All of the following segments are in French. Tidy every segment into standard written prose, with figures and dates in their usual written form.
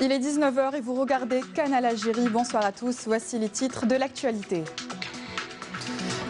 Il est 19 h et vous regardez Canal Algérie. Bonsoir à tous, voici les titres de l'actualité.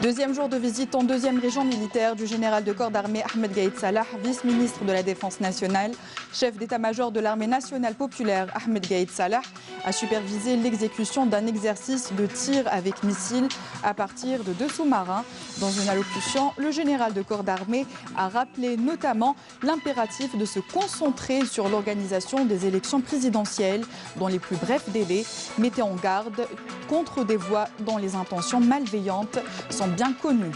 Deuxième jour de visite en deuxième région militaire du général de corps d'armée Ahmed Gaïd Salah, vice-ministre de la Défense nationale, chef d'état-major de l'armée nationale populaire. Ahmed Gaïd Salah a supervisé l'exécution d'un exercice de tir avec missile à partir de 2 sous-marins. Dans une allocution, le général de corps d'armée a rappelé notamment l'impératif de se concentrer sur l'organisation des élections présidentielles dans les plus brefs délais, mettant en garde contre des voix dont les intentions malveillantes sont bien connues.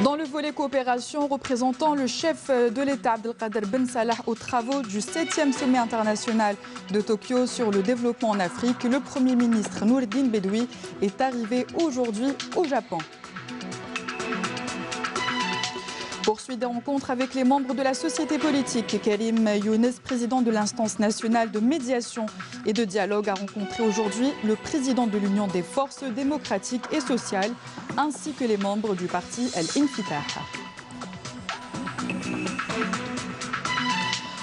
Dans le volet coopération, représentant le chef de l'État Abdelkader Ben Salah aux travaux du 7e sommet international de Tokyo sur le développement en Afrique, le Premier ministre Noureddine Bedoui est arrivé aujourd'hui au Japon. Poursuit des rencontres avec les membres de la société politique. Karim Younes, président de l'instance nationale de médiation et de dialogue, a rencontré aujourd'hui le président de l'Union des forces démocratiques et sociales, ainsi que les membres du parti El-Infitah.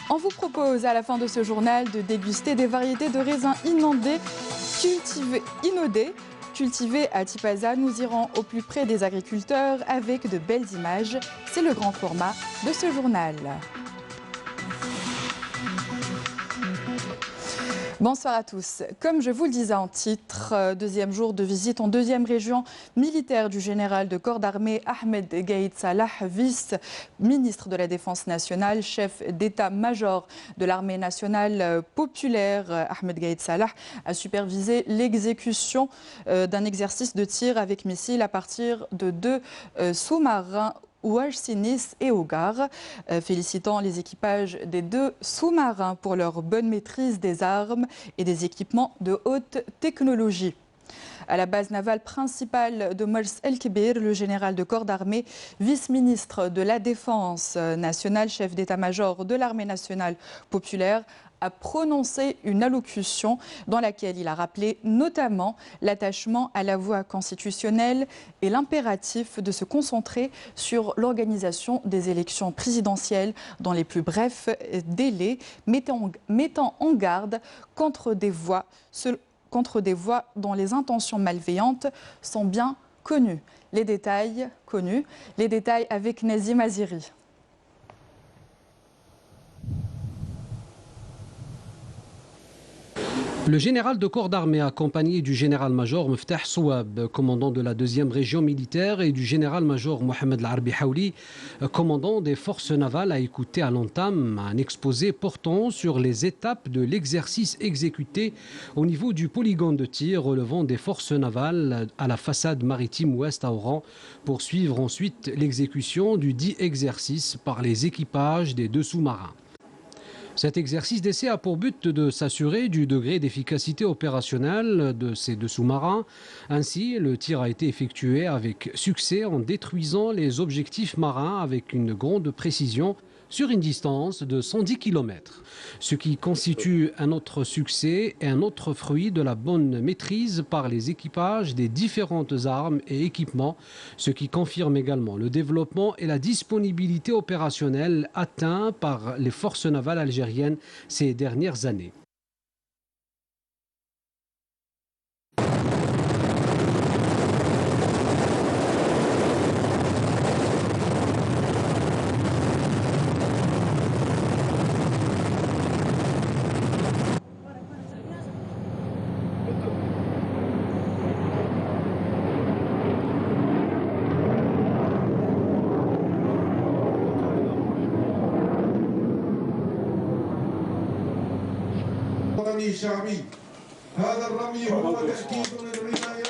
On vous propose à la fin de ce journal de déguster des variétés de raisins inondés, cultivés à Tipaza. Nous irons au plus près des agriculteurs avec de belles images. C'est le grand format de ce journal. Bonsoir à tous. Comme je vous le disais en titre, deuxième jour de visite en deuxième région militaire du général de corps d'armée Ahmed Gaïd Salah, vice-ministre de la Défense nationale, chef d'état-major de l'armée nationale populaire. Ahmed Gaïd Salah a supervisé l'exécution d'un exercice de tir avec missile à partir de 2 sous-marins Ouaj Sinis et Ougar, félicitant les équipages des 2 sous-marins pour leur bonne maîtrise des armes et des équipements de haute technologie. À la base navale principale de Mers El-Kébir, le général de corps d'armée, vice-ministre de la Défense nationale, chef d'état-major de l'armée nationale populaire, a prononcé une allocution dans laquelle il a rappelé notamment l'attachement à la voie constitutionnelle et l'impératif de se concentrer sur l'organisation des élections présidentielles dans les plus brefs délais, mettant en garde contre des voix dont les intentions malveillantes sont bien connues. Les détails avec Nazim Aziri. Le général de corps d'armée, accompagné du général-major Meftah Souab, commandant de la 2e région militaire, et du général-major Mohamed Larbi Haouli, commandant des forces navales, a écouté à l'entame un exposé portant sur les étapes de l'exercice exécuté au niveau du polygone de tir relevant des forces navales à la façade maritime ouest à Oran, pour suivre ensuite l'exécution du dit exercice par les équipages des 2 sous-marins. Cet exercice d'essai a pour but de s'assurer du degré d'efficacité opérationnelle de ces 2 sous-marins. Ainsi, le tir a été effectué avec succès en détruisant les objectifs marins avec une grande précision sur une distance de 110 km. Ce qui constitue un autre succès et un autre fruit de la bonne maîtrise par les équipages des différentes armes et équipements, ce qui confirme également le développement et la disponibilité opérationnelle atteints par les forces navales algériennes ces dernières années. شعبي هذا الرمي هو تأكيد للرمايات.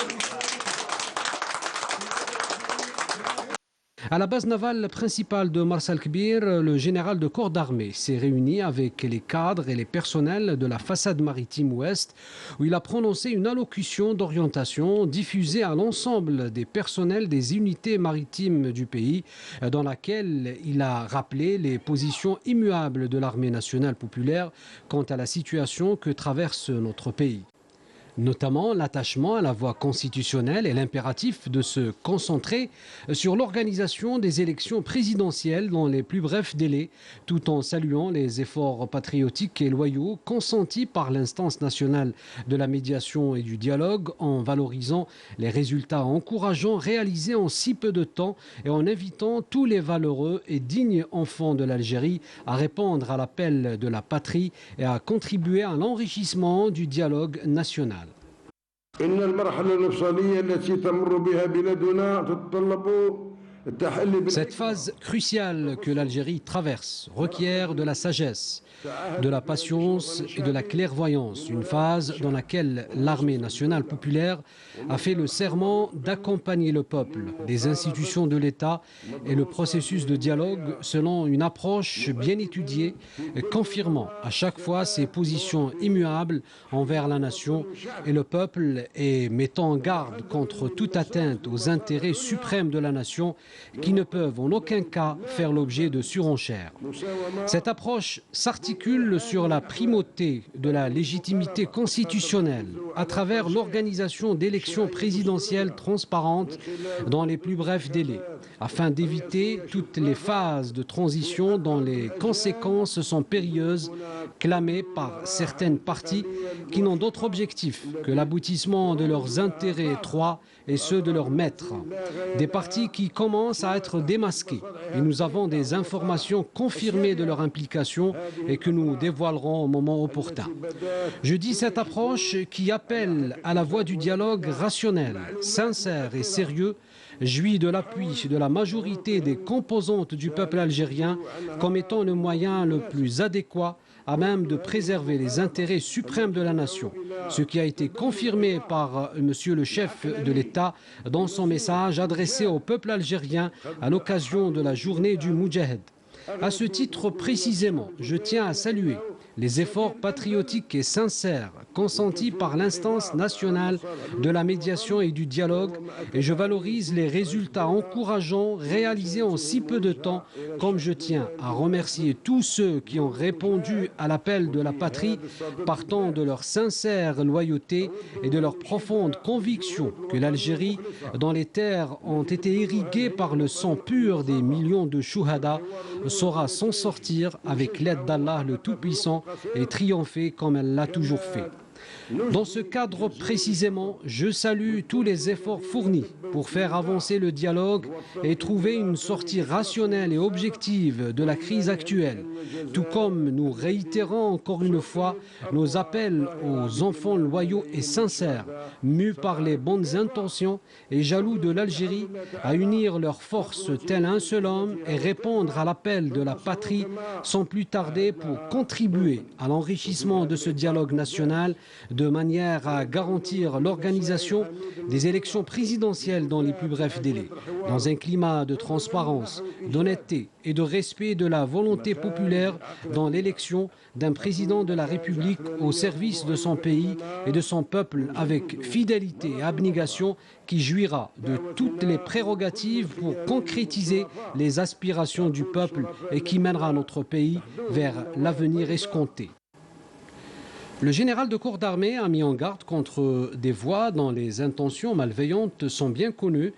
À la base navale principale de Mers El-Kébir, le général de corps d'armée s'est réuni avec les cadres et les personnels de la façade maritime ouest, où il a prononcé une allocution d'orientation diffusée à l'ensemble des personnels des unités maritimes du pays, dans laquelle il a rappelé les positions immuables de l'armée nationale populaire quant à la situation que traverse notre pays. notamment l'attachement à la voie constitutionnelle et l'impératif de se concentrer sur l'organisation des élections présidentielles dans les plus brefs délais, tout en saluant les efforts patriotiques et loyaux consentis par l'instance nationale de la médiation et du dialogue, en valorisant les résultats encourageants réalisés en si peu de temps et en invitant tous les valeureux et dignes enfants de l'Algérie à répondre à l'appel de la patrie et à contribuer à l'enrichissement du dialogue national. Cette phase cruciale que l'Algérie traverse requiert de la sagesse, de la patience et de la clairvoyance, une phase dans laquelle l'armée nationale populaire a fait le serment d'accompagner le peuple, les institutions de l'État et le processus de dialogue selon une approche bien étudiée, confirmant à chaque fois ses positions immuables envers la nation et le peuple et mettant en garde contre toute atteinte aux intérêts suprêmes de la nation qui ne peuvent en aucun cas faire l'objet de surenchères. Cette approche s'articule sur la primauté de la légitimité constitutionnelle à travers l'organisation d'élections présidentielles transparentes dans les plus brefs délais, afin d'éviter toutes les phases de transition dont les conséquences sont périlleuses, clamées par certaines parties qui n'ont d'autre objectif que l'aboutissement de leurs intérêts étroits et ceux de leurs maîtres. Des partis qui commencent à être démasqués. Et nous avons des informations confirmées de leur implication et que nous dévoilerons au moment opportun. Je dis cette approche qui appelle à la voie du dialogue rationnel, sincère et sérieux, jouit de l'appui de la majorité des composantes du peuple algérien comme étant le moyen le plus adéquat à même de préserver les intérêts suprêmes de la nation, ce qui a été confirmé par Monsieur le chef de l'État dans son message adressé au peuple algérien à l'occasion de la journée du Moudjahid. À ce titre précisément, je tiens à saluer les efforts patriotiques et sincères consentis par l'instance nationale de la médiation et du dialogue et je valorise les résultats encourageants réalisés en si peu de temps, comme je tiens à remercier tous ceux qui ont répondu à l'appel de la patrie partant de leur sincère loyauté et de leur profonde conviction que l'Algérie, dont les terres ont été irriguées par le sang pur des millions de chouhada, saura s'en sortir avec l'aide d'Allah le Tout-Puissant et triompher comme elle l'a toujours fait. Dans ce cadre précisément, je salue tous les efforts fournis pour faire avancer le dialogue et trouver une sortie rationnelle et objective de la crise actuelle, tout comme nous réitérons encore une fois nos appels aux enfants loyaux et sincères, mus par les bonnes intentions et jaloux de l'Algérie, à unir leurs forces tel un seul homme et répondre à l'appel de la patrie sans plus tarder pour contribuer à l'enrichissement de ce dialogue national de manière à garantir l'organisation des élections présidentielles dans les plus brefs délais, dans un climat de transparence, d'honnêteté et de respect de la volonté populaire dans l'élection d'un président de la République au service de son pays et de son peuple avec fidélité et abnégation qui jouira de toutes les prérogatives pour concrétiser les aspirations du peuple et qui mènera notre pays vers l'avenir escompté. Le général de corps d'armée a mis en garde contre des voix dont les intentions malveillantes sont bien connues,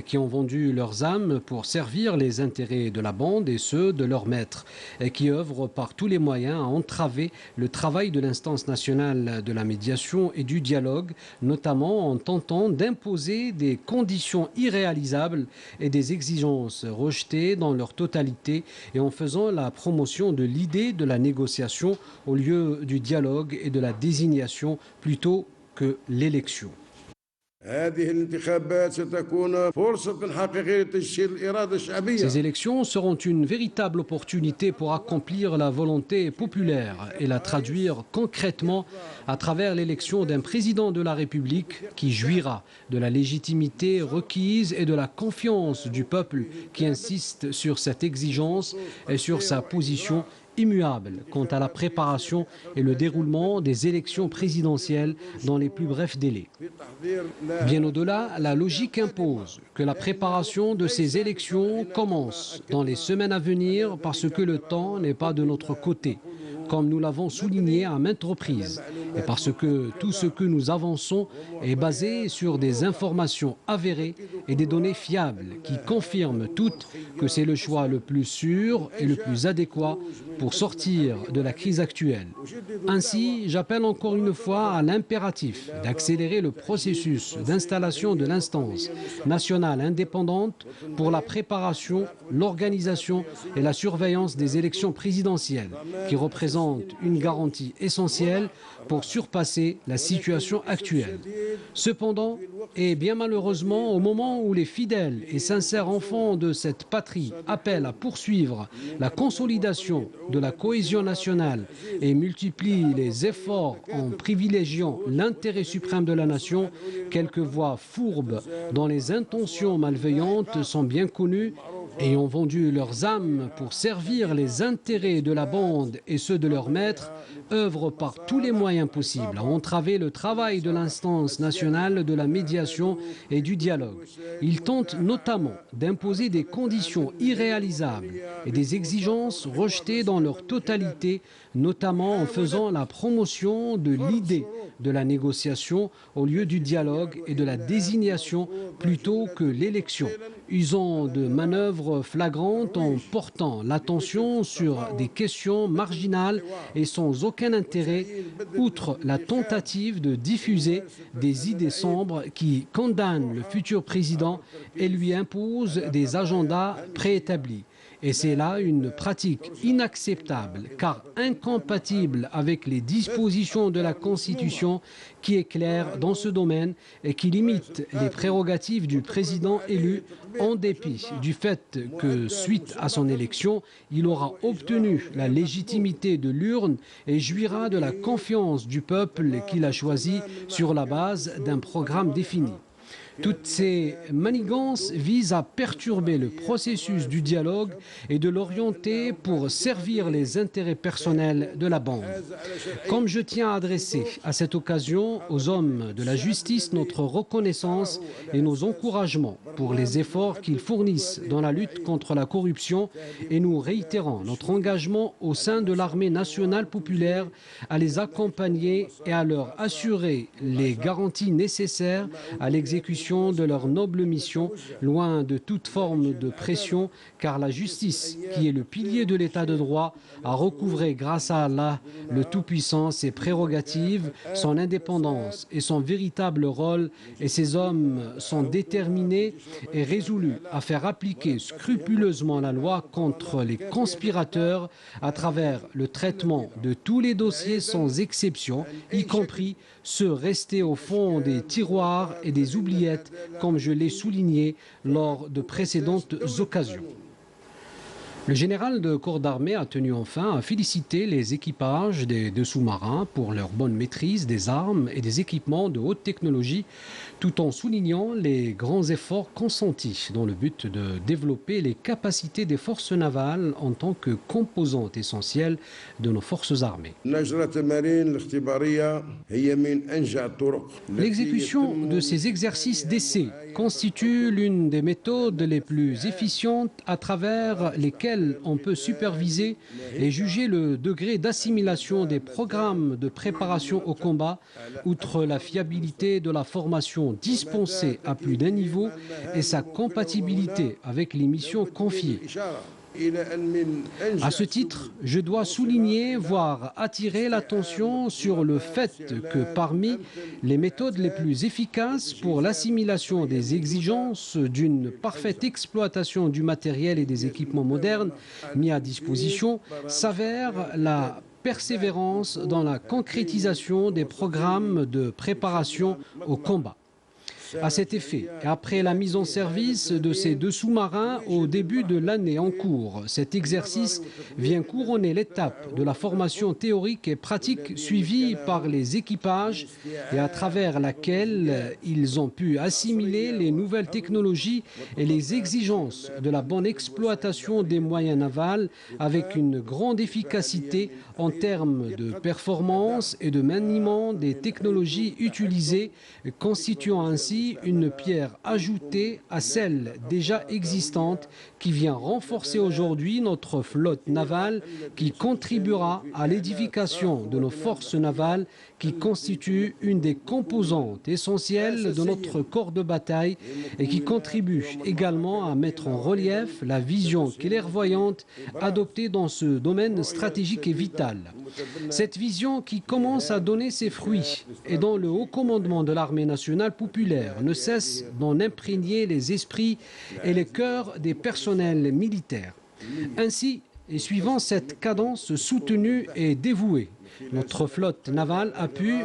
qui ont vendu leurs âmes pour servir les intérêts de la bande et ceux de leurs maîtres, et qui œuvrent par tous les moyens à entraver le travail de l'instance nationale de la médiation et du dialogue, notamment en tentant d'imposer des conditions irréalisables et des exigences rejetées dans leur totalité et en faisant la promotion de l'idée de la négociation au lieu du dialogue et de la désignation plutôt que l'élection. Ces élections seront une véritable opportunité pour accomplir la volonté populaire et la traduire concrètement à travers l'élection d'un président de la République qui jouira de la légitimité requise et de la confiance du peuple qui insiste sur cette exigence et sur sa position immuable quant à la préparation et le déroulement des élections présidentielles dans les plus brefs délais. Bien au-delà, la logique impose que la préparation de ces élections commence dans les semaines à venir parce que le temps n'est pas de notre côté. comme nous l'avons souligné à maintes reprises, et parce que tout ce que nous avançons est basé sur des informations avérées et des données fiables qui confirment toutes que c'est le choix le plus sûr et le plus adéquat pour sortir de la crise actuelle. Ainsi, j'appelle encore une fois à l'impératif d'accélérer le processus d'installation de l'instance nationale indépendante pour la préparation, l'organisation et la surveillance des élections présidentielles, qui représentent une garantie essentielle pour surpasser la situation actuelle. Cependant, et bien malheureusement, au moment où les fidèles et sincères enfants de cette patrie appellent à poursuivre la consolidation de la cohésion nationale et multiplient les efforts en privilégiant l'intérêt suprême de la nation, quelques voix fourbes dont les intentions malveillantes sont bien connues et ont vendu leurs âmes pour servir les intérêts de la bande et ceux de leurs maîtres, œuvrent par tous les moyens possibles à entraver le travail de l'instance nationale de la médiation et du dialogue. Ils tentent notamment d'imposer des conditions irréalisables et des exigences rejetées dans leur totalité, notamment en faisant la promotion de l'idée de la négociation au lieu du dialogue et de la désignation plutôt que l'élection, usant de manœuvres flagrantes en portant l'attention sur des questions marginales et sans aucun intérêt, outre la tentative de diffuser des idées sombres qui condamnent le futur président et lui imposent des agendas préétablis. Et c'est là une pratique inacceptable, car incompatible avec les dispositions de la Constitution qui est claire dans ce domaine et qui limite les prérogatives du président élu en dépit du fait que, suite à son élection, il aura obtenu la légitimité de l'urne et jouira de la confiance du peuple qu'il a choisi sur la base d'un programme défini. Toutes ces manigances visent à perturber le processus du dialogue et de l'orienter pour servir les intérêts personnels de la bande. Comme je tiens à adresser à cette occasion aux hommes de la justice notre reconnaissance et nos encouragements pour les efforts qu'ils fournissent dans la lutte contre la corruption, et nous réitérons notre engagement au sein de l'armée nationale populaire à les accompagner et à leur assurer les garanties nécessaires à l'exécution de leur noble mission, loin de toute forme de pression, car la justice, qui est le pilier de l'état de droit, a recouvré grâce à Allah le Tout-Puissant ses prérogatives, son indépendance et son véritable rôle, et ces hommes sont déterminés et résolus à faire appliquer scrupuleusement la loi contre les conspirateurs à travers le traitement de tous les dossiers sans exception, y compris ceux restés au fond des tiroirs et des oubliettes, comme je l'ai souligné lors de précédentes occasions. Le général de corps d'armée a tenu enfin à féliciter les équipages des deux sous-marins pour leur bonne maîtrise des armes et des équipements de haute technologie, tout en soulignant les grands efforts consentis dans le but de développer les capacités des forces navales en tant que composante essentielle de nos forces armées. L'exécution de ces exercices d'essai constitue l'une des méthodes les plus efficientes à travers lesquelles on peut superviser et juger le degré d'assimilation des programmes de préparation au combat, outre la fiabilité de la formation dispensée à plus d'un niveau et sa compatibilité avec les missions confiées. À ce titre, je dois souligner, voire attirer l'attention sur le fait que parmi les méthodes les plus efficaces pour l'assimilation des exigences d'une parfaite exploitation du matériel et des équipements modernes mis à disposition s'avère la persévérance dans la concrétisation des programmes de préparation au combat. À cet effet, après la mise en service de ces deux sous-marins au début de l'année en cours, cet exercice vient couronner l'étape de la formation théorique et pratique suivie par les équipages et à travers laquelle ils ont pu assimiler les nouvelles technologies et les exigences de la bonne exploitation des moyens navals avec une grande efficacité en termes de performance et de maniement des technologies utilisées, constituant ainsi ainsi une pierre ajoutée à celle déjà existante qui vient renforcer aujourd'hui notre flotte navale, qui contribuera à l'édification de nos forces navales, qui constituent une des composantes essentielles de notre corps de bataille et qui contribue également à mettre en relief la vision clairvoyante adoptée dans ce domaine stratégique et vital. Cette vision qui commence à donner ses fruits et dont le haut commandement de l'armée nationale populaire ne cesse d'en imprégner les esprits et les cœurs des personnels militaires. Ainsi, et suivant cette cadence soutenue et dévouée, notre flotte navale a pu,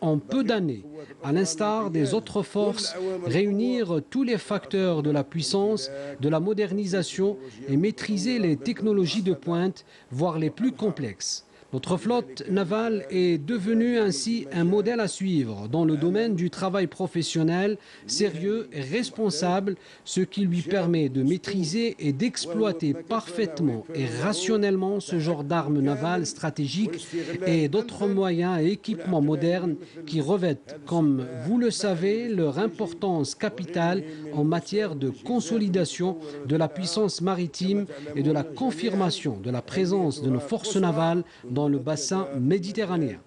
en peu d'années, à l'instar des autres forces, réunir tous les facteurs de la puissance, de la modernisation et maîtriser les technologies de pointe, voire les plus complexes. Notre flotte navale est devenue ainsi un modèle à suivre dans le domaine du travail professionnel, sérieux et responsable, ce qui lui permet de maîtriser et d'exploiter parfaitement et rationnellement ce genre d'armes navales stratégiques et d'autres moyens et équipements modernes qui revêtent, comme vous le savez, leur importance capitale en matière de consolidation de la puissance maritime et de la confirmation de la présence de nos forces navales dans le bassin méditerranéen.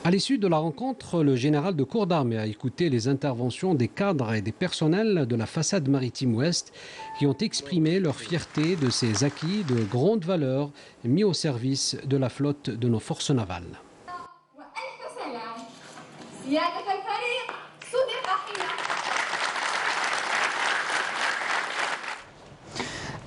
À l'issue de la rencontre, le général de corps d'armée a écouté les interventions des cadres et des personnels de la façade maritime ouest qui ont exprimé leur fierté de ces acquis de grande valeur mis au service de la flotte de nos forces navales.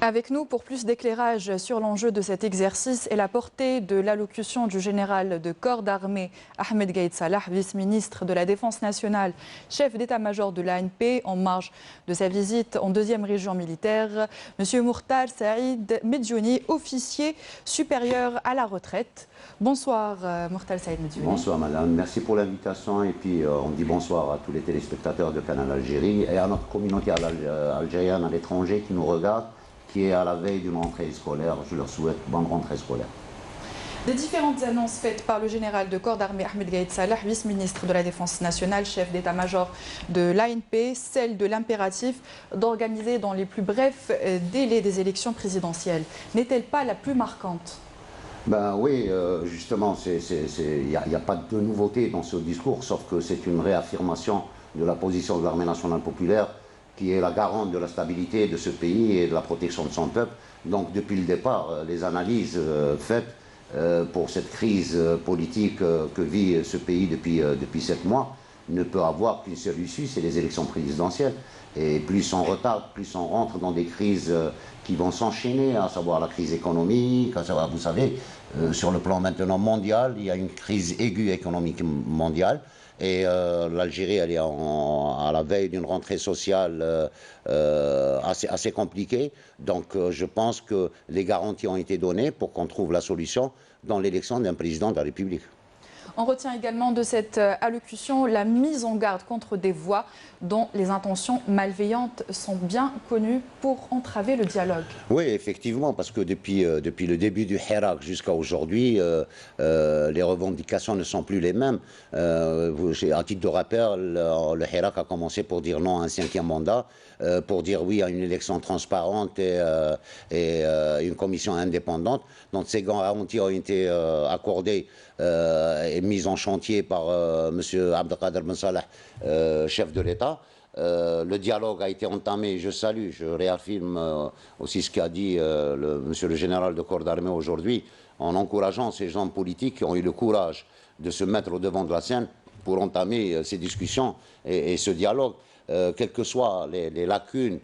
Avec nous pour plus d'éclairage sur l'enjeu de cet exercice et la portée de l'allocution du général de corps d'armée Ahmed Gaïd Salah, vice-ministre de la Défense nationale, chef d'état-major de l'ANP en marge de sa visite en deuxième région militaire, M. Mourtar Saïd Medjouni, officier supérieur à la retraite. Bonsoir Mourtar Saïd Medjouni. Bonsoir madame, merci pour l'invitation et puis on dit bonsoir à tous les téléspectateurs de Canal Algérie et à notre communauté algérienne à l'étranger qui nous regarde, qui est à la veille d'une rentrée scolaire. Je leur souhaite bonne rentrée scolaire. Des différentes annonces faites par le général de corps d'armée Ahmed Gaïd Salah, vice-ministre de la Défense nationale, chef d'état-major de l'ANP, celle de l'impératif d'organiser dans les plus brefs délais des élections présidentielles, n'est-elle pas la plus marquante? Ben oui, justement, il n'y a pas de nouveauté dans ce discours, sauf que c'est une réaffirmation de la position de l'armée nationale populaire, qui est la garante de la stabilité de ce pays et de la protection de son peuple. Donc depuis le départ, les analyses faites pour cette crise politique que vit ce pays depuis 7 mois ne peut avoir qu'une seule issue, c'est les élections présidentielles. Et plus on retarde, plus on rentre dans des crises qui vont s'enchaîner, à savoir la crise économique, à savoir, vous savez, sur le plan maintenant mondial, il y a une crise aiguë économique mondiale. Et l'Algérie, elle est à la veille d'une rentrée sociale assez compliquée. Donc je pense que les garanties ont été données pour qu'on trouve la solution dans l'élection d'un président de la République. On retient également de cette allocution la mise en garde contre des voix dont les intentions malveillantes sont bien connues pour entraver le dialogue. Oui, effectivement, parce que depuis le début du Hirak jusqu'à aujourd'hui, les revendications ne sont plus les mêmes. À titre de rappel, le Hirak a commencé pour dire non à un 5e mandat, pour dire oui à une élection transparente et une commission indépendante. Donc ces garanties ont été accordées et mise en chantier par M. Abdelkader Ben Salah, chef de l'État. Le dialogue a été entamé, je salue, je réaffirme aussi ce qu'a dit monsieur le général de corps d'armée aujourd'hui, en encourageant ces gens politiques qui ont eu le courage de se mettre au devant de la scène pour entamer ces discussions et ce dialogue. Quelles que soient les lacunes,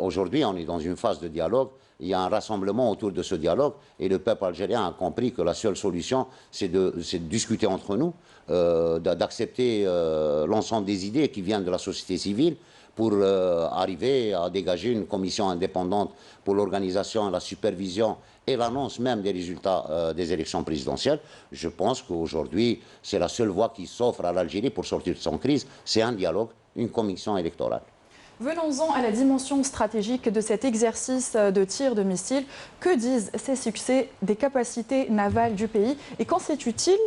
aujourd'hui on est dans une phase de dialogue. Il y a un rassemblement autour de ce dialogue et le peuple algérien a compris que la seule solution, c'est de discuter entre nous, d'accepter l'ensemble des idées qui viennent de la société civile pour arriver à dégager une commission indépendante pour l'organisation, la supervision et l'annonce même des résultats des élections présidentielles. Je pense qu'aujourd'hui, c'est la seule voie qui s'offre à l'Algérie pour sortir de son crise, c'est un dialogue, une commission électorale. Venons-en à la dimension stratégique de cet exercice de tir de missiles. Que disent ces succès des capacités navales du pays et constituent-ils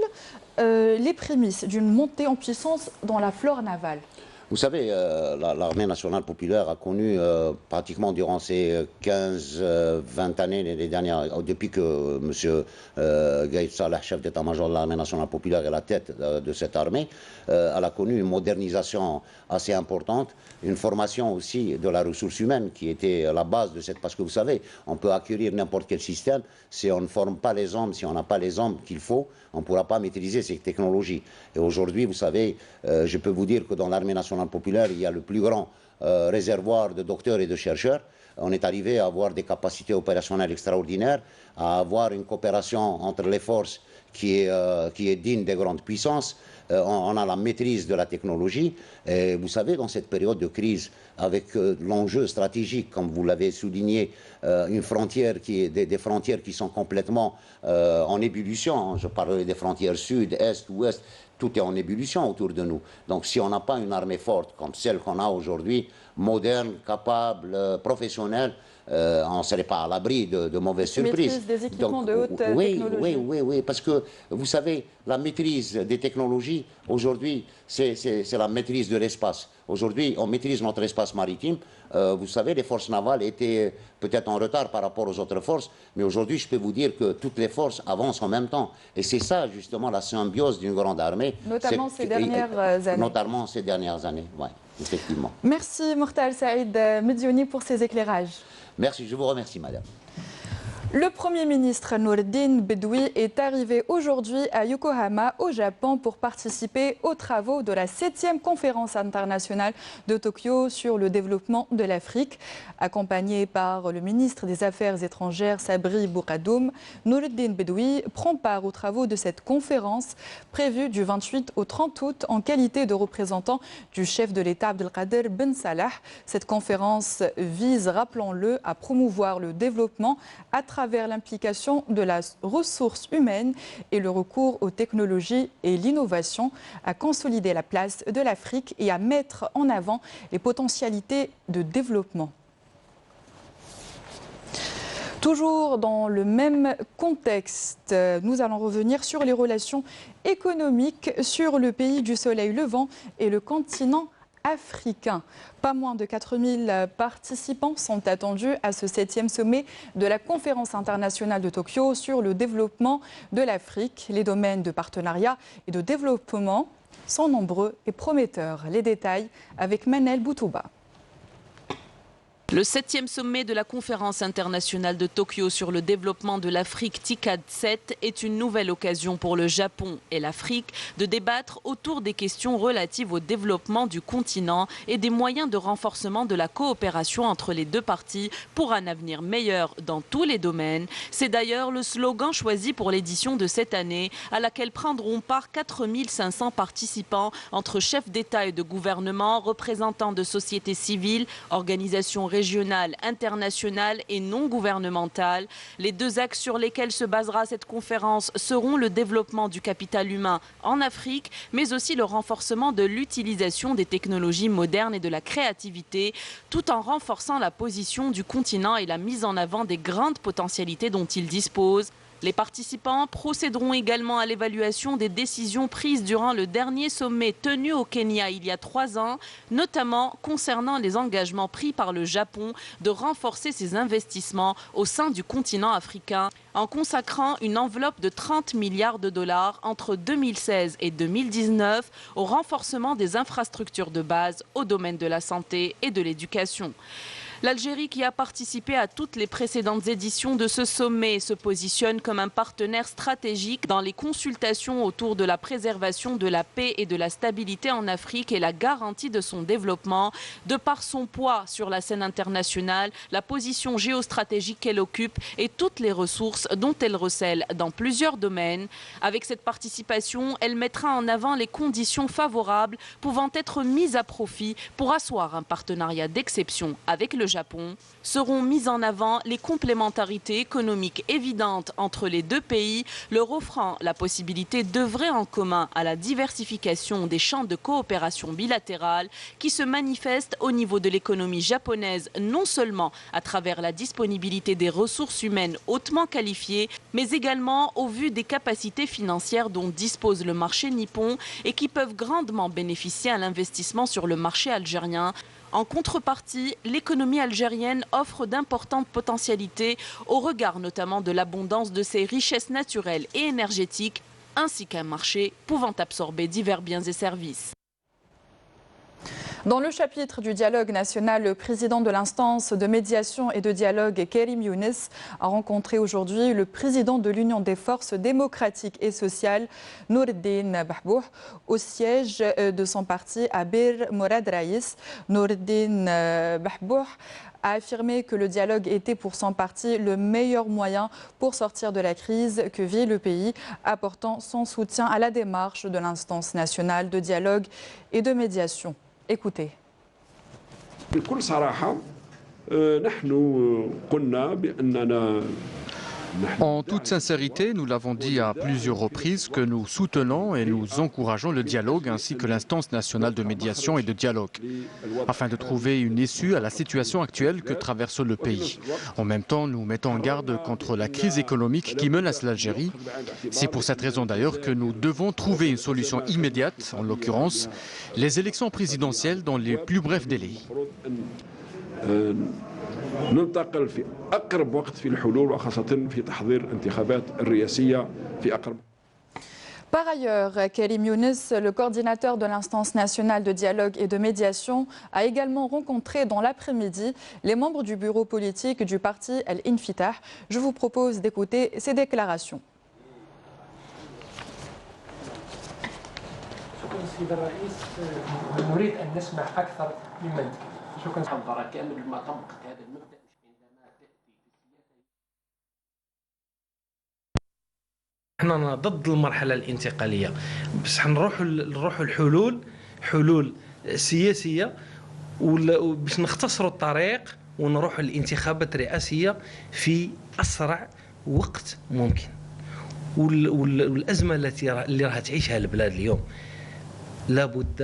les prémices d'une montée en puissance dans la flore navale? Vous savez, l'armée nationale populaire a connu pratiquement durant ces 15-20 années, les dernières, depuis que M. Gaïd Salah, chef d'état-major de l'armée nationale populaire, est la tête de cette armée, elle a connu une modernisation assez importante, une formation aussi de la ressource humaine qui était la base de cette... Parce que vous savez, on peut acquérir n'importe quel système, si on ne forme pas les hommes, si on n'a pas les hommes qu'il faut, on ne pourra pas maîtriser ces technologies. Et aujourd'hui, vous savez, je peux vous dire que dans l'armée nationale populaire, il y a le plus grand réservoir de docteurs et de chercheurs. On est arrivé à avoir des capacités opérationnelles extraordinaires, à avoir une coopération entre les forces qui est digne des grandes puissances. On a la maîtrise de la technologie. Et vous savez, dans cette période de crise, avec l'enjeu stratégique, comme vous l'avez souligné, une frontière des frontières qui sont complètement en ébullition. Je parle des frontières sud, est, ouest. Tout est en ébullition autour de nous. Donc si on n'a pas une armée forte comme celle qu'on a aujourd'hui, moderne, capable, professionnelle, on ne serait pas à l'abri de mauvaises surprises. Maîtrise des équipements de haute technologie. Oui, parce que vous savez, la maîtrise des technologies, aujourd'hui, c'est la maîtrise de l'espace. Aujourd'hui, on maîtrise notre espace maritime. Vous savez, les forces navales étaient peut-être en retard par rapport aux autres forces, mais aujourd'hui, je peux vous dire que toutes les forces avancent en même temps. Et c'est ça, justement, la symbiose d'une grande armée. Notamment ces dernières années. Notamment ces dernières années, oui, effectivement. Merci, Mortal Saïd Mediouni, pour ces éclairages. Merci, je vous remercie, madame. Le Premier ministre Nourdine Bedoui est arrivé aujourd'hui à Yokohama, au Japon, pour participer aux travaux de la 7e conférence internationale de Tokyo sur le développement de l'Afrique. Accompagné par le ministre des Affaires étrangères Sabri Bouradoum, Nourdine Bedoui prend part aux travaux de cette conférence prévue du 28 au 30 août en qualité de représentant du chef de l'État Abdelkader Ben Salah. Cette conférence vise, rappelons-le, à promouvoir le développement à travers l'implication de la ressource humaine et le recours aux technologies et l'innovation, à consolider la place de l'Afrique et à mettre en avant les potentialités de développement. Toujours dans le même contexte, nous allons revenir sur les relations économiques sur le pays du soleil levant et le continent africain. Pas moins de 4000 participants sont attendus à ce 7e sommet de la conférence internationale de Tokyo sur le développement de l'Afrique. Les domaines de partenariat et de développement sont nombreux et prometteurs. Les détails avec Manel Boutouba. Le 7e sommet de la conférence internationale de Tokyo sur le développement de l'Afrique, TICAD 7, est une nouvelle occasion pour le Japon et l'Afrique de débattre autour des questions relatives au développement du continent et des moyens de renforcement de la coopération entre les deux parties pour un avenir meilleur dans tous les domaines. C'est d'ailleurs le slogan choisi pour l'édition de cette année, à laquelle prendront part 4500 participants entre chefs d'État et de gouvernement, représentants de sociétés civiles, organisations régionales, internationales et non gouvernementales. Les deux axes sur lesquels se basera cette conférence seront le développement du capital humain en Afrique, mais aussi le renforcement de l'utilisation des technologies modernes et de la créativité, tout en renforçant la position du continent et la mise en avant des grandes potentialités dont il dispose. Les participants procéderont également à l'évaluation des décisions prises durant le dernier sommet tenu au Kenya il y a 3 ans, notamment concernant les engagements pris par le Japon de renforcer ses investissements au sein du continent africain, en consacrant une enveloppe de 30 milliards de dollars entre 2016 et 2019 au renforcement des infrastructures de base au domaine de la santé et de l'éducation. L'Algérie, qui a participé à toutes les précédentes éditions de ce sommet, se positionne comme un partenaire stratégique dans les consultations autour de la préservation de la paix et de la stabilité en Afrique et la garantie de son développement, de par son poids sur la scène internationale, la position géostratégique qu'elle occupe et toutes les ressources dont elle recèle dans plusieurs domaines. Avec cette participation, elle mettra en avant les conditions favorables pouvant être mises à profit pour asseoir un partenariat d'exception avec le Japon. Seront mises en avant les complémentarités économiques évidentes entre les deux pays, leur offrant la possibilité d'œuvrer en commun à la diversification des champs de coopération bilatérale qui se manifestent au niveau de l'économie japonaise, non seulement à travers la disponibilité des ressources humaines hautement qualifiées, mais également au vu des capacités financières dont dispose le marché nippon et qui peuvent grandement bénéficier à l'investissement sur le marché algérien. En contrepartie, l'économie algérienne offre d'importantes potentialités au regard notamment de l'abondance de ses richesses naturelles et énergétiques, ainsi qu'un marché pouvant absorber divers biens et services. Dans le chapitre du dialogue national, le président de l'instance de médiation et de dialogue, Karim Younes, a rencontré aujourd'hui le président de l'Union des forces démocratiques et sociales, Noureddine Bahbouh, au siège de son parti à Bir Morad Raïs. Noureddine Bahbouh a affirmé que le dialogue était pour son parti le meilleur moyen pour sortir de la crise que vit le pays, apportant son soutien à la démarche de l'instance nationale de dialogue et de médiation. Écoutez. بكل صراحة نحن قلنا بأننا En toute sincérité, nous l'avons dit à plusieurs reprises que nous soutenons et nous encourageons le dialogue ainsi que l'instance nationale de médiation et de dialogue, afin de trouver une issue à la situation actuelle que traverse le pays. En même temps, nous mettons en garde contre la crise économique qui menace l'Algérie. C'est pour cette raison d'ailleurs que nous devons trouver une solution immédiate, en l'occurrence les élections présidentielles dans les plus brefs délais. ننتقل في أقرب وقت في الحلول وخاصة في تحضير الانتخابات الرئاسية في أقرب. Par ailleurs, Karim Younes, le coordinateur de l'instance nationale de dialogue et de médiation, a également rencontré dans l'après-midi les membres du bureau politique du parti Al-Infitah. Je vous propose d'écouter ces déclarations. احنا ضد المرحله الانتقاليه بس حنروحوا الحلول حلول سياسيه باش نختصروا الطريق ونروحوا للانتخابات الرئاسيه في اسرع وقت ممكن. والازمه اللي راح تعيشها البلاد اليوم لابد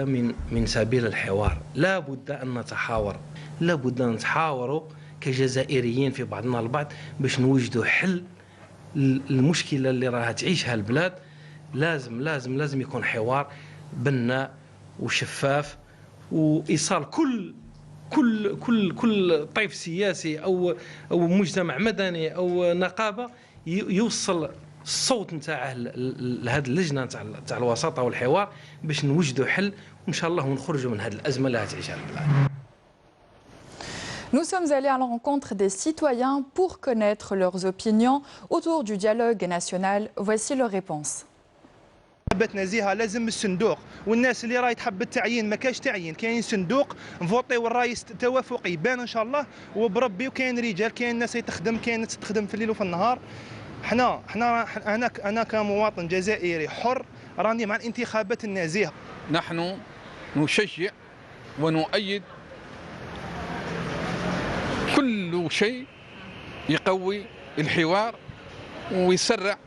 من سبيل الحوار، لابد ان نتحاور، لابد ان نتحاوروا كجزائريين في بعضنا البعض باش نوجدوا حل المشكله اللي راها تعيشها البلاد. لازم يكون حوار بناء وشفاف وايصال كل طيف سياسي او مجتمع مدني او نقابه يوصل الصوت نتاعه لهذه اللجنه تاع الوساطه والحوار باش نوجدوا حل وان شاء الله ونخرجوا من هذه الازمه اللي تعيشها البلاد. Nous sommes allés à la rencontre des citoyens pour connaître leurs opinions autour du dialogue national. Voici leurs réponses. انتخابات نزيهه لازم الصندوق، والناس اللي راهي تحب التعيين ما كاينش تعيين، كاين صندوق نفوطيو الرئيس توافقي يبان ان شاء الله وبربي، وكاين رجال، كاين ناس تخدم، كاين ناس تخدم في الليل وفي النهار. انا كمواطن جزائري حر راني مع الانتخابات النزيهه. نحن نشجع ونؤيد كل شيء يقوي الحوار ويسرع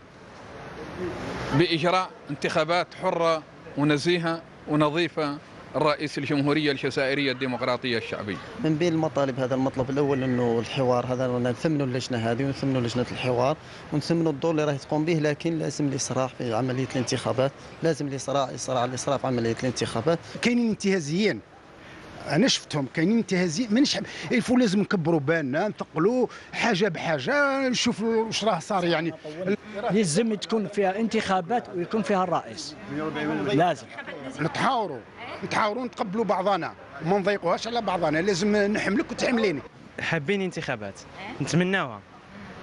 بإجراء انتخابات حرة ونزيهة ونظيفة الرئيس الجمهورية الجزائرية الديمقراطية الشعبية. من بين المطالب هذا المطلب الأول أنه الحوار هذا نثمنوا اللجنة هذه ونثمنوا لجنة الحوار ونثمنوا الدور اللي راهي تقوم به، لكن لازم الإسراع في عملية الانتخابات، لازم الإسراع في عملية الانتخابات. كاينين انتهازيين، انا شفتهم كاينين انتهازيين، مانيش الفو لازم نكبروا بالنا، نثقلوا حاجه بحاجه، نشوفوا واش راه صار. يعني لازم تكون فيها انتخابات ويكون فيها الرئيس، لازم نتحاوروا نتقبلوا بعضنا وما نضيقوهاش على بعضنا، لازم نحملك وتحمليني. حابين انتخابات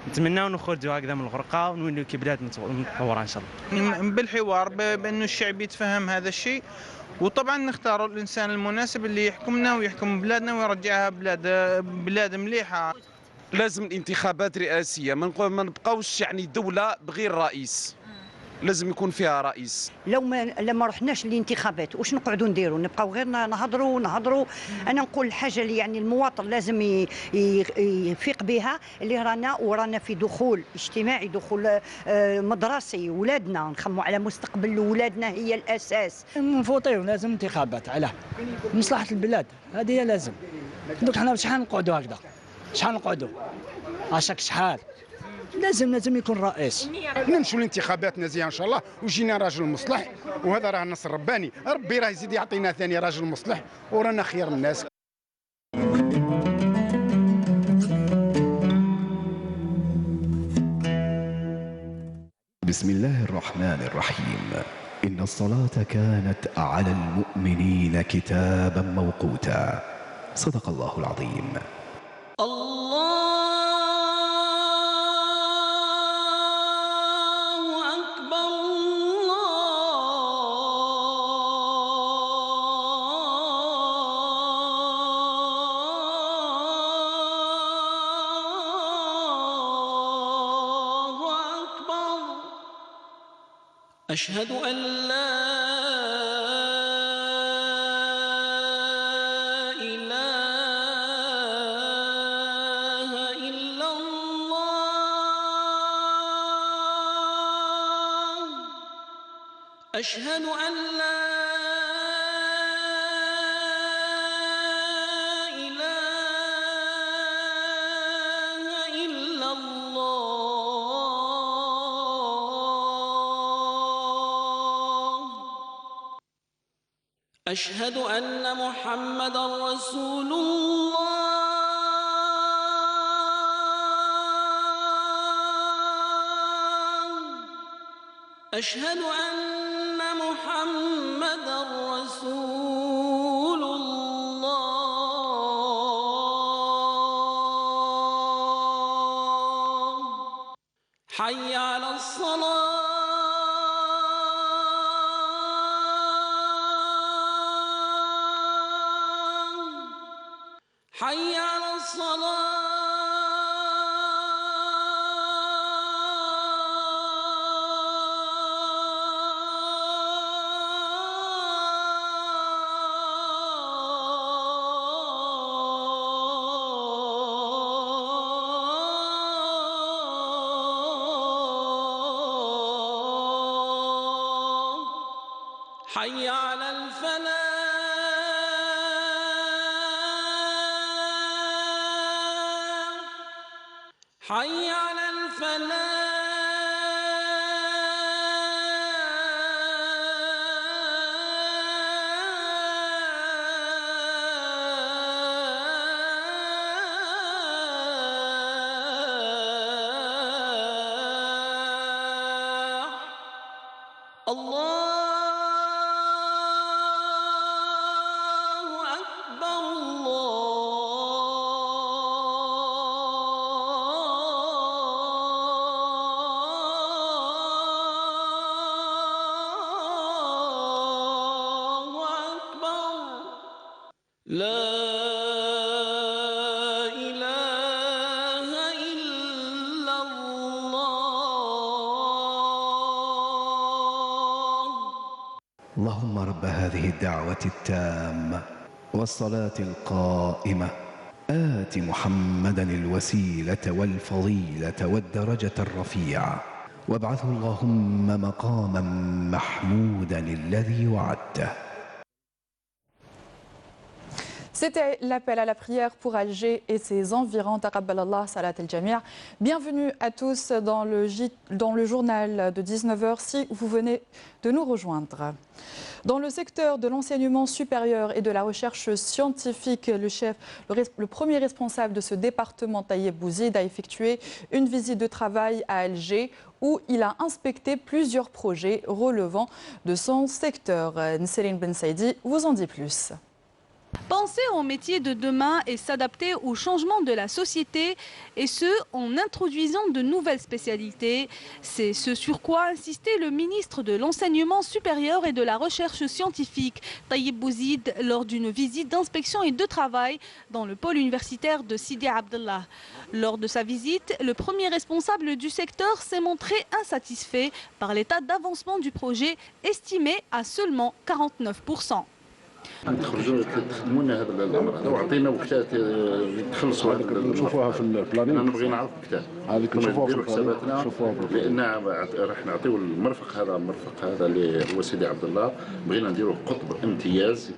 نتمناو نخرجوا هكذا من الغرقه ونوليو كبلاد متطوره ان شاء الله بالحوار، بانه الشعب يتفهم هذا الشيء، وطبعا نختاروا الانسان المناسب اللي يحكمنا ويحكم بلادنا ويرجعها بلاد مليحه. لازم انتخابات رئاسيه، ما نبقاوش يعني دوله بغير رئيس، لازم يكون فيها رئيس. لما رحناش للانتخابات واش نقعدوا نديروا؟ نبقاو غير نهضروا. انا نقول الحاجه اللي يعني المواطن لازم يفيق بها، اللي رانا في دخول اجتماعي، دخول مدرسي، ولادنا نخموا على مستقبل ولادنا هي الاساس. نفوطيو لازم انتخابات على مصلحه البلاد، هذه هي لازم. دوك حنا شحال نقعدوا هكذا، شحال نقعدوا عشاك شحال، لازم يكون رئيس. نمشوا للانتخابات نزيهه ان شاء الله وجينا راجل مصلح، وهذا راه نصر رباني، ربي راه يزيد يعطينا ثاني راجل مصلح ورانا خير الناس. بسم الله الرحمن الرحيم. إن الصلاة كانت على المؤمنين كتابا موقوتا. صدق الله العظيم. أشهد أن لا إله إلا الله. أشهد أن لا أشهد أن محمدًا رسول الله. أشهد أن محمدًا رسول الله. حي على الصلاة. حي على الصلاة. حي على الفلاح. حي على الفلاح. لا إله إلا الله. اللهم رب هذه الدعوة التامة والصلاة القائمة آت محمدا الوسيلة والفضيلة والدرجة الرفيعة وابعثه اللهم مقاما محمودا الذي وعدته. C'était l'appel à la prière pour Alger et ses environs. Taqabbalallah salat al-jami'. Bienvenue à tous dans le journal de 19h si vous venez de nous rejoindre. Dans le secteur de l'enseignement supérieur et de la recherche scientifique, le premier responsable de ce département, Taïeb Bouzid, a effectué une visite de travail à Alger où il a inspecté plusieurs projets relevant de son secteur. Nserine Ben Saidi vous en dit plus. Penser aux métiers de demain et s'adapter aux changements de la société, et ce, en introduisant de nouvelles spécialités. C'est ce sur quoi insistait le ministre de l'Enseignement supérieur et de la Recherche scientifique, Taïeb Bouzid, lors d'une visite d'inspection et de travail dans le pôle universitaire de Sidi Abdallah. Lors de sa visite, le premier responsable du secteur s'est montré insatisfait par l'état d'avancement du projet, estimé à seulement 49%. تخرجوا تخدموا لنا هذا الامر هذا وعطينا وقتات تخلصوا هذا نشوفوها في البلانين. نبغي نعرف وقتها هذيك نشوفوها في حساباتنا لان راح نعطيو المرفق هذا اللي هو سيدي عبد الله بغينا نديروه قطب امتياز.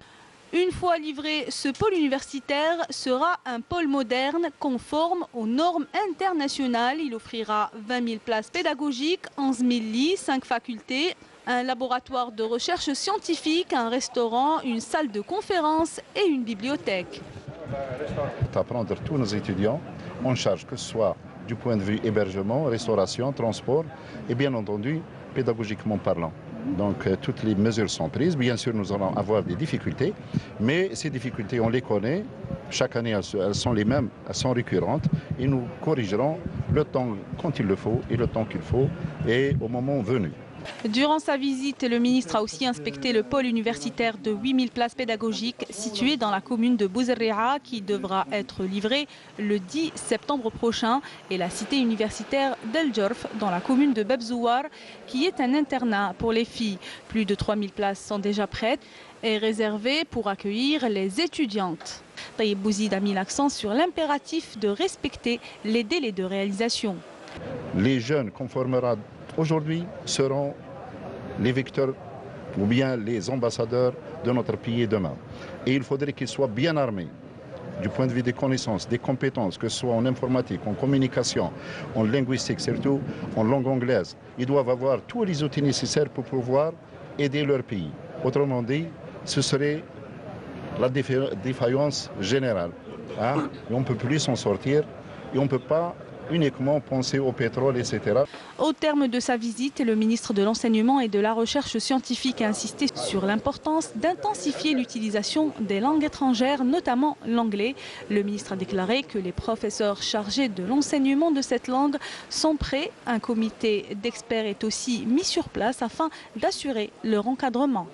Une fois livré, ce pôle universitaire sera un pôle moderne conforme aux normes internationales. Il offrira 20 000 places pédagogiques, 11 000 lits, 5 facultés, un laboratoire de recherche scientifique, un restaurant, une salle de conférence et une bibliothèque. Apprendre tous nos étudiants en charge, que ce soit du point de vue hébergement, restauration, transport et bien entendu pédagogiquement parlant. Donc toutes les mesures sont prises. Bien sûr, nous allons avoir des difficultés, mais ces difficultés, on les connaît. Chaque année, elles sont les mêmes, elles sont récurrentes et nous corrigerons le temps quand il le faut et le temps qu'il faut et au moment venu. Durant sa visite, le ministre a aussi inspecté le pôle universitaire de 8 000 places pédagogiques situé dans la commune de Bouzerriha qui devra être livré le 10 septembre prochain et la cité universitaire d'El Djorf dans la commune de Bebzouar qui est un internat pour les filles. Plus de 3 000 places sont déjà prêtes et réservées pour accueillir les étudiantes. Taïeb Bouzid a mis l'accent sur l'impératif de respecter les délais de réalisation. Les jeunes conformera aujourd'hui seront les vecteurs ou bien les ambassadeurs de notre pays demain. Et il faudrait qu'ils soient bien armés du point de vue des connaissances, des compétences, que ce soit en informatique, en communication, en linguistique, surtout en langue anglaise. Ils doivent avoir tous les outils nécessaires pour pouvoir aider leur pays. Autrement dit, ce serait la défaillance générale. Hein? Et on ne peut plus s'en sortir et on ne peut pas uniquement penser au pétrole, etc. Au terme de sa visite, le ministre de l'Enseignement et de la Recherche scientifique a insisté sur l'importance d'intensifier l'utilisation des langues étrangères, notamment l'anglais. Le ministre a déclaré que les professeurs chargés de l'enseignement de cette langue sont prêts. Un comité d'experts est aussi mis sur place afin d'assurer leur encadrement.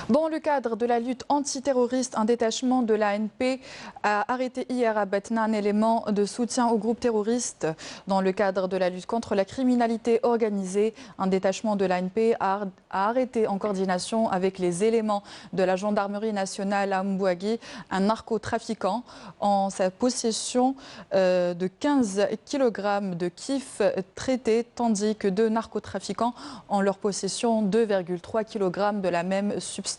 Dans le cadre de la lutte antiterroriste, un détachement de l'ANP a arrêté hier à Batna un élément de soutien au groupe terroriste. Dans le cadre de la lutte contre la criminalité organisée, un détachement de l'ANP a arrêté en coordination avec les éléments de la gendarmerie nationale à Mbouagui un narcotrafiquant en sa possession de 15 kg de kif traité, tandis que 2 narcotrafiquants en leur possession 2,3 kg de la même substance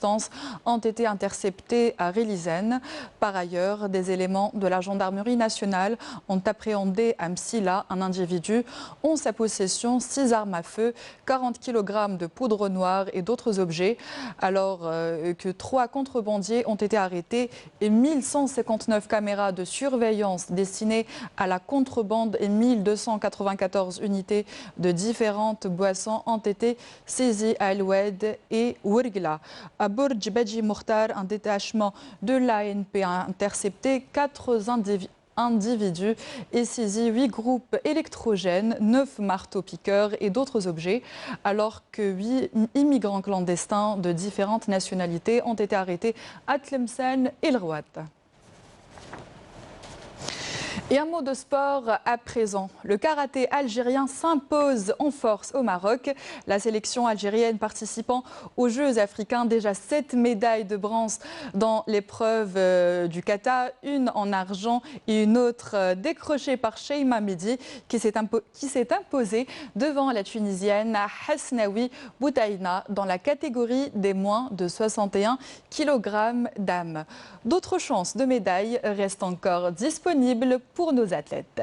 ont été interceptés à Rélizen. Par ailleurs, des éléments de la gendarmerie nationale ont appréhendé à Msila un individu en sa possession 6 armes à feu, 40 kg de poudre noire et d'autres objets, alors que 3 contrebandiers ont été arrêtés et 1159 caméras de surveillance destinées à la contrebande et 1294 unités de différentes boissons ont été saisies à El Oued et Ouergla. À Bourj Badji Mokhtar, un détachement de l'ANP a intercepté 4 individus et saisi 8 groupes électrogènes, 9 marteaux-piqueurs et d'autres objets, alors que 8 immigrants clandestins de différentes nationalités ont été arrêtés à Tlemcen et le Rouat. Et un mot de sport à présent. Le karaté algérien s'impose en force au Maroc. La sélection algérienne participant aux Jeux africains, déjà 7 médailles de bronze dans l'épreuve du kata, une en argent et une autre décrochée par Sheima Mehdi qui s'est imposée devant la Tunisienne Hasnaoui Boutaïna dans la catégorie des moins de 61 kg d'âme. D'autres chances de médailles restent encore disponibles pour nos athlètes.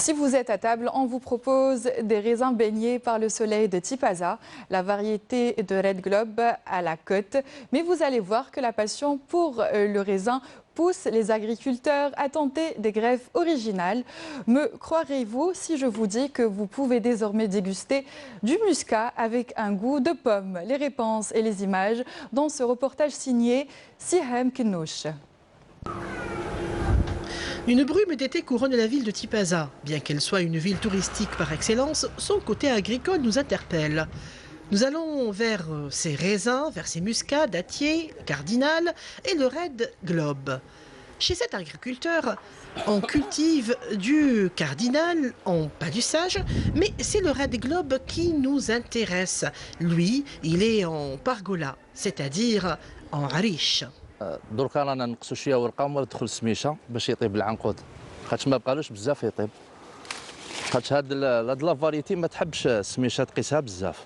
Si vous êtes à table, on vous propose des raisins baignés par le soleil de Tipaza, la variété de Red Globe à la côte. Mais vous allez voir que la passion pour le raisin pousse les agriculteurs à tenter des greffes originales. Me croirez-vous si je vous dis que vous pouvez désormais déguster du muscat avec un goût de pomme? Les réponses et les images dans ce reportage signé Siham Knouch. Une brume d'été couronne la ville de Tipaza. Bien qu'elle soit une ville touristique par excellence, son côté agricole nous interpelle. Nous allons vers ces raisins, vers ces muscats, dattiers, cardinal et le Red Globe. Chez cet agriculteur, on cultive du cardinal en palussage, mais c'est le Red Globe qui nous intéresse. Lui, il est en pargola, c'est-à-dire en riche. دركا رانا نقصوا شويه ورقه وما تدخل السميشه باش يطيب العنقود خاطش ما بقالوش بزاف يطيب خاطش هاد لا فاريتي ما تحبش السميشه تقيسها بزاف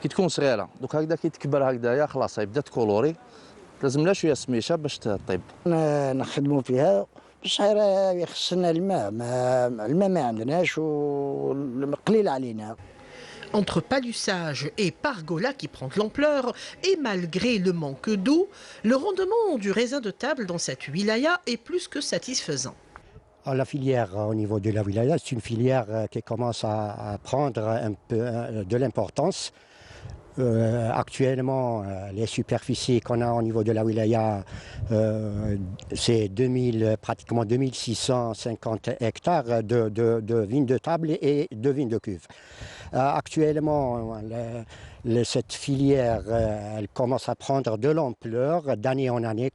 كي تكون صغيره دوك هكذا كي تكبر هكذايا خلاص يبدا تكولوري لازم لها شويه سميشه باش تطيب نخدموا فيها باش يخصنا الماء ما عندناش وقليل علينا. Entre palussage et pargola qui prend de l'ampleur, et malgré le manque d'eau, le rendement du raisin de table dans cette wilaya est plus que satisfaisant. La filière au niveau de la wilaya, c'est une filière qui commence à prendre un peu de l'importance. Actuellement, les superficies qu'on a au niveau de la wilaya, c'est pratiquement 2650 hectares de vignes de table et de vignes de cuve. Actuellement, cette filière elle commence à prendre de l'ampleur d'année en année.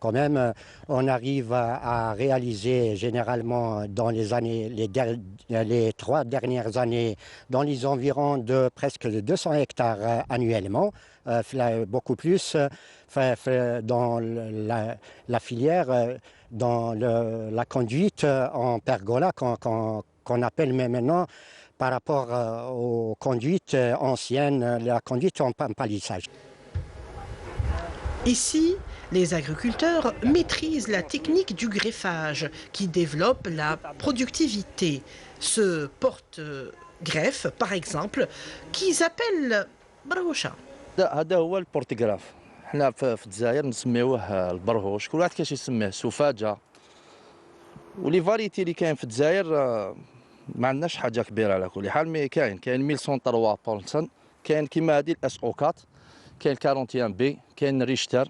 Quand même, on arrive à réaliser généralement dans les 3 dernières années dans les environs de presque 200 hectares annuellement, beaucoup plus dans la filière, dans la conduite en pergola qu'on appelle maintenant par rapport aux conduites anciennes, la conduite en palissage. Ici, les agriculteurs maîtrisent la technique du greffage qui développe la productivité. Ce porte-greffe, par exemple, qu'ils appellent برهوشة. هذا هو البورتغراف. حنا في الجزائر نسميوه البرهوش، كل واحد كيفاش يسميه، سفاجة. ولي فاريتي اللي كاين في الجزائر ما عندناش حاجه كبيره على كل حال، مي كاين 1103 بولسن، كاين كيما هذه الاس او 4، كاين 41 بي، كاين ريشتر.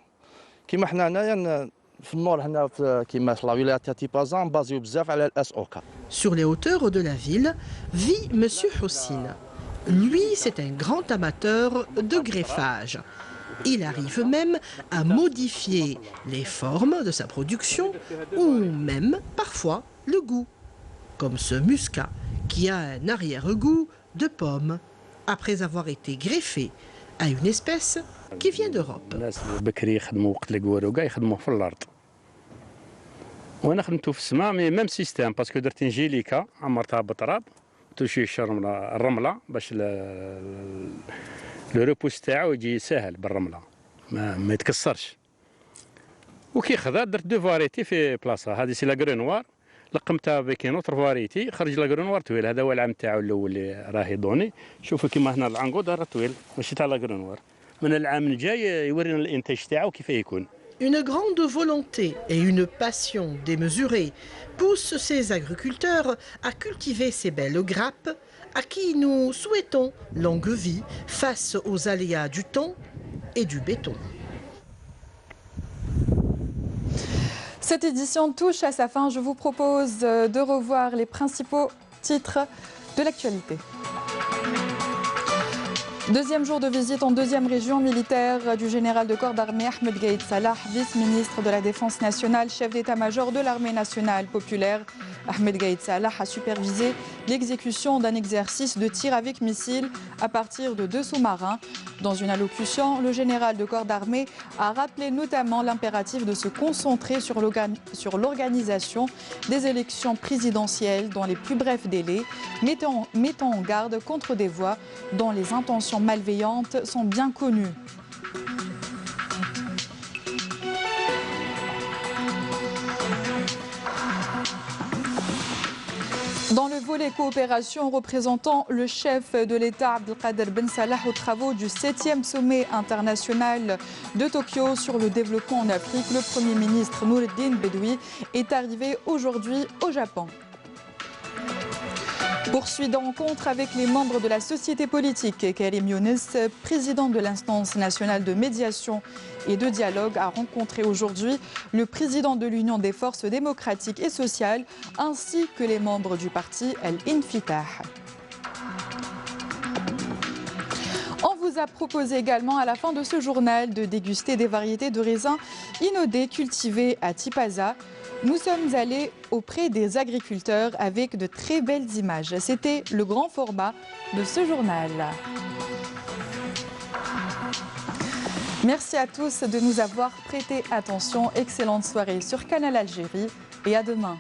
كيما حنا هنايا في النور هنا كيما لا ولايه تاع تيبازا بازيو بزاف على الاس او 4. Sur les hauteurs de la ville vit Monsieur Houssine. Lui, c'est un grand amateur de greffage. Il arrive même à modifier les formes de sa production ou même parfois le goût. Comme ce muscat qui a un arrière-goût de pomme après avoir été greffé à une espèce qui vient d'Europe. بكري يخدموا وقت الكواروكا يخدموا في الارض وانا خدمته في السماء ميم سيستيم باسكو درت انجيليكا عمرتها بالتراب تشيش الرمله باش لو روبوس تاعو يجي ساهل بالرمله ما يتكسرش وكي خذا درت دو فاريتي في بلاصه هذه سي لا غرينوار لقمتها بكين اوتر فاريتي خرج لا غرينوار طويل هذا هو العام تاعو الاول اللي راهي دوني شوفوا كيما هنا العنقود راه طويل ماشي تاع لا غرينوار من العام الجاي يورينا الانتاج تاعو كيف يكون. Une grande volonté et une passion démesurée poussent ces agriculteurs à cultiver ces belles grappes à qui nous souhaitons longue vie face aux aléas du temps et du béton. Cette édition touche à sa fin. Je vous propose de revoir les principaux titres de l'actualité. Deuxième jour de visite en deuxième région militaire du général de corps d'armée Ahmed Gaïd Salah, vice-ministre de la Défense nationale, chef d'état-major de l'armée nationale populaire. Ahmed Gaïd Salah a supervisé l'exécution d'un exercice de tir avec missile à partir de 2 sous-marins. Dans une allocution, le général de corps d'armée a rappelé notamment l'impératif de se concentrer sur l'organisation des élections présidentielles dans les plus brefs délais, mettant en garde contre des voix dont les intentions malveillantes sont bien connues. Dans le volet coopération, représentant le chef de l'État Abdelkader Ben Salah aux travaux du 7e sommet international de Tokyo sur le développement en Afrique, le Premier ministre Noureddin Bedoui est arrivé aujourd'hui au Japon. Poursuite de rencontre avec les membres de la société politique. Karim Younes, président de l'instance nationale de médiation et de dialogue, a rencontré aujourd'hui le président de l'Union des forces démocratiques et sociales ainsi que les membres du parti Al-Infitah. On vous a proposé également à la fin de ce journal de déguster des variétés de raisins inodés cultivés à Tipaza. Nous sommes allés auprès des agriculteurs avec de très belles images. C'était le grand format de ce journal. Merci à tous de nous avoir prêté attention. Excellente soirée sur Canal Algérie et à demain.